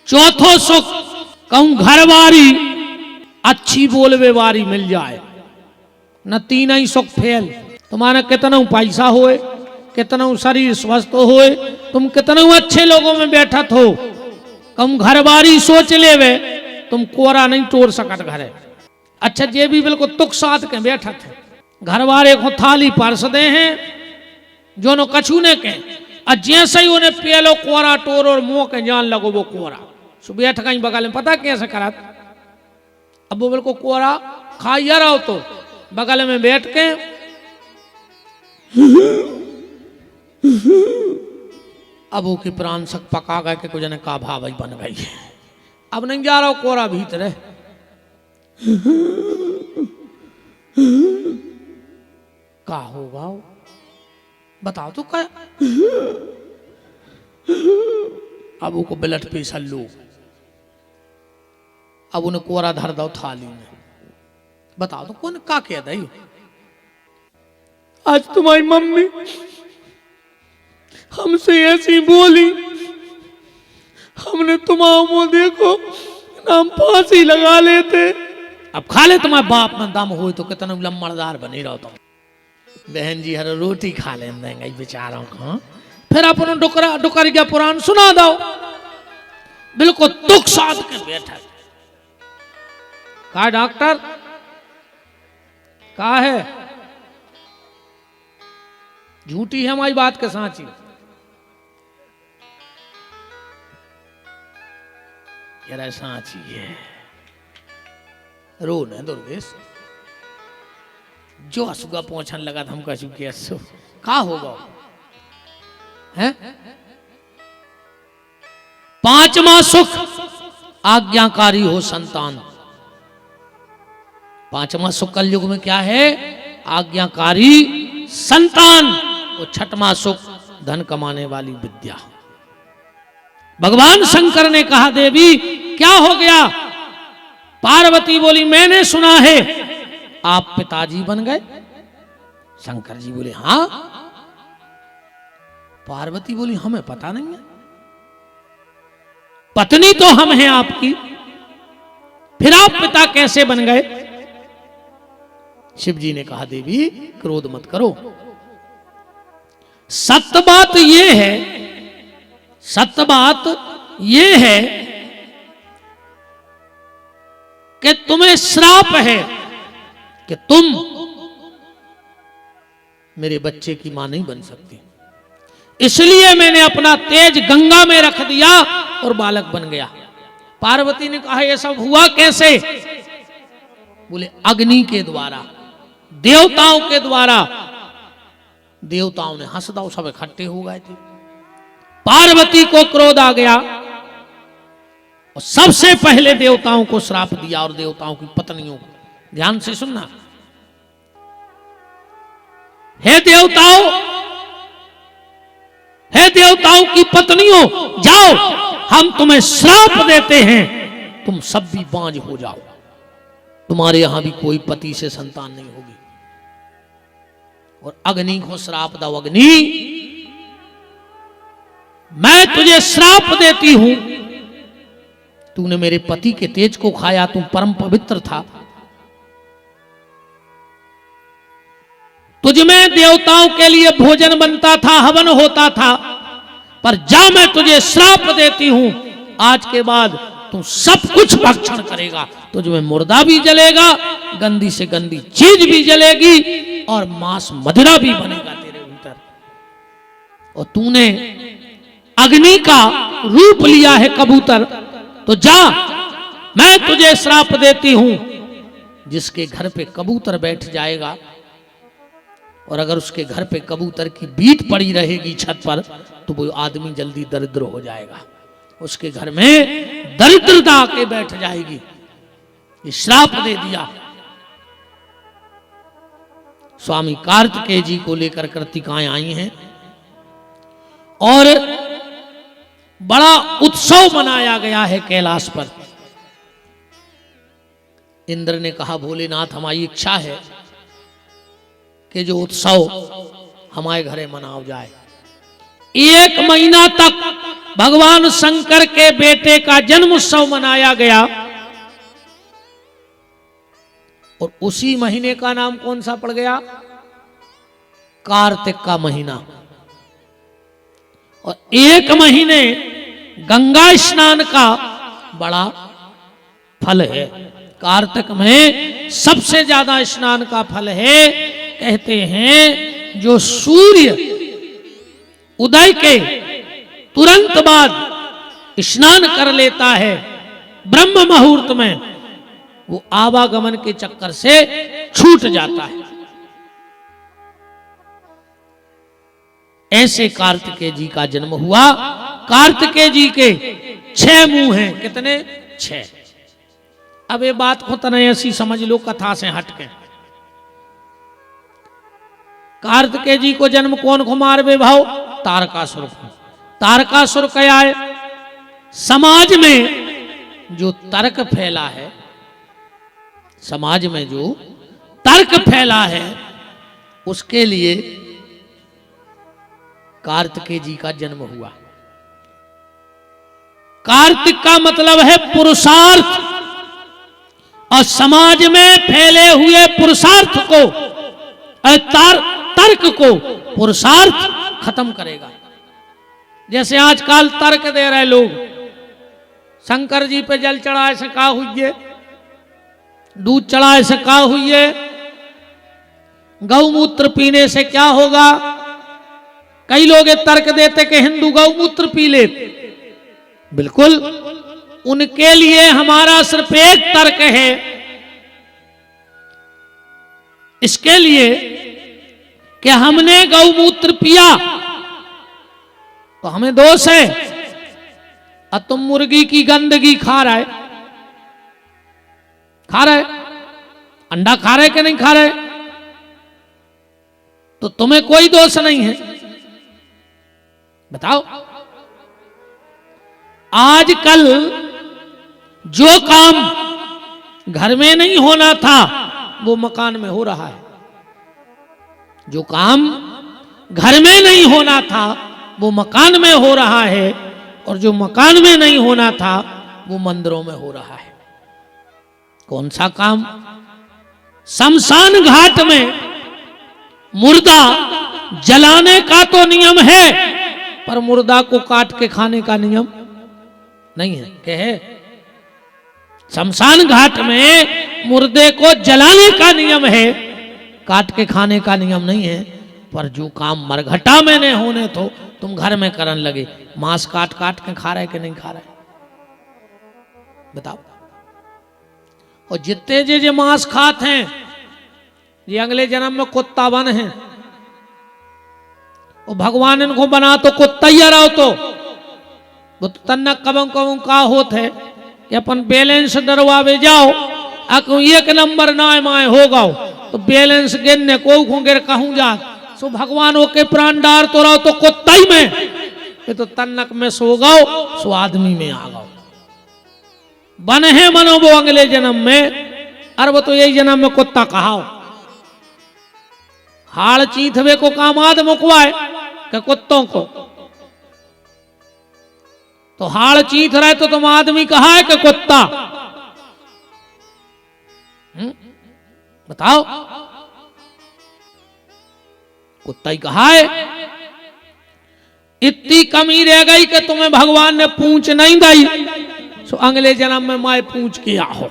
चौथो सुख कहूं घरवारी अच्छी बोलवे वारी मिल जाए। न तीन ही सुख फेल। तुम्हारा कितना पैसा होए, कितना शरीर स्वस्थ होए, तुम कितना अच्छे लोगों में बैठत हो, कम घरवारी सोच लेवे तुम कोरा नहीं तोड़ सकत घरे। अच्छा जे भी बिल्कुल तुक साथ के बैठत है, घरवारे को थाली परस दे हैं जो नो कछू ने के, और जैसे ही उन्हें पेलो कोरा टोर और मुंह के जान लगो वो कोरा सो बैठ गई बगल में। पता कैसे करा, अब वो बिल्कुल कोरा खाइया रहो तो बगल में बैठ के अब वो की प्राण सक पका गए कि कुछ ने का भाव बन गई है। अब नहीं जा रहा कोरा भीतर है। का होगा बताओ तो क्या। अब वो को ब्लड प्रेशर लो, अब उन्हें कोरा धर दो थाली में। बताओ तो कौन का कह दई, आज तुम्हारी मम्मी हमसे ऐसी बोली, हमने तुम्हारा मुंह देखो नाम फांसी लगा लेते। अब खा ले तुम्हारे बाप में दम हो तो कितना लम्बड़दार बनी रहो तुम। बहन जी हर रोटी खा ले देंगे बेचारों को, फिर अपना डुकरा डुकर का पुराण सुना दो। बिल्कुल दुख साध के बैठा का डॉक्टर का है, झूठी है हमारी बात के सांची। यार सांची है, रो न दुर्गेश जो असुगा पहुंचने लगा था हमको असु के असु का होगा है। पांचवा सुख आज्ञाकारी हो संतान। पांचवा सुख कलयुग में क्या है, आज्ञाकारी संतान। और छठवां सुख धन कमाने वाली विद्या। भगवान शंकर ने कहा देवी क्या हो गया, पार्वती बोली मैंने सुना है आप पिताजी बन गए। शंकर जी बोले हाँ। पार्वती बोली हमें पता नहीं है, पत्नी तो हम हैं आपकी, फिर आप पिता कैसे बन गए। शिव जी ने कहा देवी क्रोध मत करो, सत्य बात यह है, सत्य बात यह है कि तुम्हें श्राप है कि तुम मेरे बच्चे की मां नहीं बन सकती, इसलिए मैंने अपना तेज गंगा में रख दिया और बालक बन गया। पार्वती ने कहा यह सब हुआ कैसे, बोले अग्नि के द्वारा, देवताओं के द्वारा। देवताओं ने हंस दो, सब इकट्ठे हो गए थे। पार्वती को क्रोध आ गया और सबसे पहले देवताओं को श्राप दिया और देवताओं की पत्नियों को। ध्यान से सुनना, हे देवताओं, हे देवताओं की पत्नियों, जाओ हम तुम्हें श्राप देते हैं, तुम सब भी बांझ हो जाओ, तुम्हारे यहां भी कोई पति से संतान नहीं होगी। और अग्नि को श्राप दो, अग्नि मैं तुझे श्राप देती हूं, तूने मेरे पति के तेज को खाया, तू परम पवित्र था, तुझमें देवताओं के लिए भोजन बनता था, हवन होता था, पर जा मैं तुझे श्राप देती हूं, आज के बाद तू सब कुछ भक्षण करेगा, तुझमें मुर्दा भी जलेगा, गंदी से गंदी चीज भी जलेगी और मांस मदिरा भी बनेगा तेरे भीतर। और तूने अग्नि का रूप लिया है कबूतर, तो जा मैं तुझे श्राप देती हूं, जिसके घर पे कबूतर बैठ जाएगा और अगर उसके घर पे कबूतर की बीट पड़ी रहेगी छत पर, तो वो आदमी जल्दी दरिद्र हो जाएगा, उसके घर में दरिद्रता आके बैठ जाएगी। ये श्राप दे दिया। स्वामी कार्तिकेय जी को लेकर कृतिकाएं आई हैं और बड़ा उत्सव मनाया गया है कैलाश पर। इंद्र ने कहा भोलेनाथ हमारी इच्छा है कि जो उत्सव हमारे घरे मनाओ जाए। 1 महीना तक भगवान शंकर के बेटे का जन्म उत्सव मनाया गया। और उसी महीने का नाम कौन सा पड़ गया? कार्तिक का महीना। और 1 महीने गंगा स्नान का बड़ा फल है। कार्तिक में सबसे ज्यादा स्नान का फल है। कहते हैं जो सूर्य उदय के तुरंत बाद स्नान कर लेता है ब्रह्म मुहूर्त में, वो आवागमन के चक्कर से छूट जाता है। ऐसे कार्तिकेय जी का जन्म हुआ। कार्तिकेय जी के 6 मुंह हैं। कितने? 6। अब ये बात को तना ऐसी समझ लो कथा से हटके। कार्तिकेय जी को जन्म कौन को मारवे भाव? तारकासुर को। तारकासुर क्या है? समाज में जो तर्क फैला है, समाज में जो तर्क फैला है, उसके लिए कार्तिकेय जी का जन्म हुआ। कार्तिक का मतलब है पुरुषार्थ, और समाज में फैले हुए पुरुषार्थ को, तर्क को पुरुषार्थ खत्म करेगा। जैसे आजकल तर्क दे रहे लोग, शंकर जी पे जल चढ़ाए से का हुई है, दूध चढ़ाए से का हुई है, गौमूत्र पीने से क्या होगा। कई लोग तर्क देते कि हिंदू गौमूत्र पी ले। बिल्कुल, उनके लिए हमारा सिर्फ एक तर्क है, इसके लिए कि हमने गौमूत्र पिया तो हमें दोष है, और तुम मुर्गी की गंदगी खा रहे, अंडा खा रहे कि नहीं खा रहे, तो तुम्हें कोई दोष नहीं है। बताओ, आजकल जो काम घर में नहीं होना था वो मकान में हो रहा है। जो काम घर में नहीं होना था वो मकान में हो रहा है, और जो मकान में नहीं होना था वो मंदिरों में हो रहा है। कौन सा काम? शमशान घाट में मुर्दा जलाने का तो नियम है, पर मुर्दा को काट के खाने का नियम नहीं है। क्या है? शमशान घाट में मुर्दे को जलाने का नियम है, काट के खाने का नियम नहीं है। पर जो काम मरघटा में नहीं होने तो तुम घर में करने लगे, मांस काट काट के खा रहे कि नहीं खा रहे? बताओ। और जितने जे मांस खाते हैं ये अगले जन्म में कुत्ता बन है। और भगवान इनको बना तो कुत्ता ही रहो, तो वो तो तन्ना कबम कबम का होत है कि अपन बैलेंस डरवावे जाओ, अको 1 नंबर ना माए होगा तो बैलेंस गिनने को गिर कहूं जा, सो भगवान के प्राण डार तो रहो तो कुत्ता ही में, ये तो तन्नक में सो गाओ, सो आदमी में आ गाओ। बन है मनो वो अगले जन्म में, अरे वो तो यही जन्म में कुत्ता कहाओ। हाड़ चीथवे को काम आद मुकवाए कि कुत्तों को, तो हाड़ चीथ रहे तो तुम आदमी कहा है कि कुत्ता? बताओ, कुत्ता ही कहा है। इतनी कमी रह गई कि तुम्हें भगवान ने पूंछ नहीं दी, सो अगले जन्म में माए पूंछ किया हो।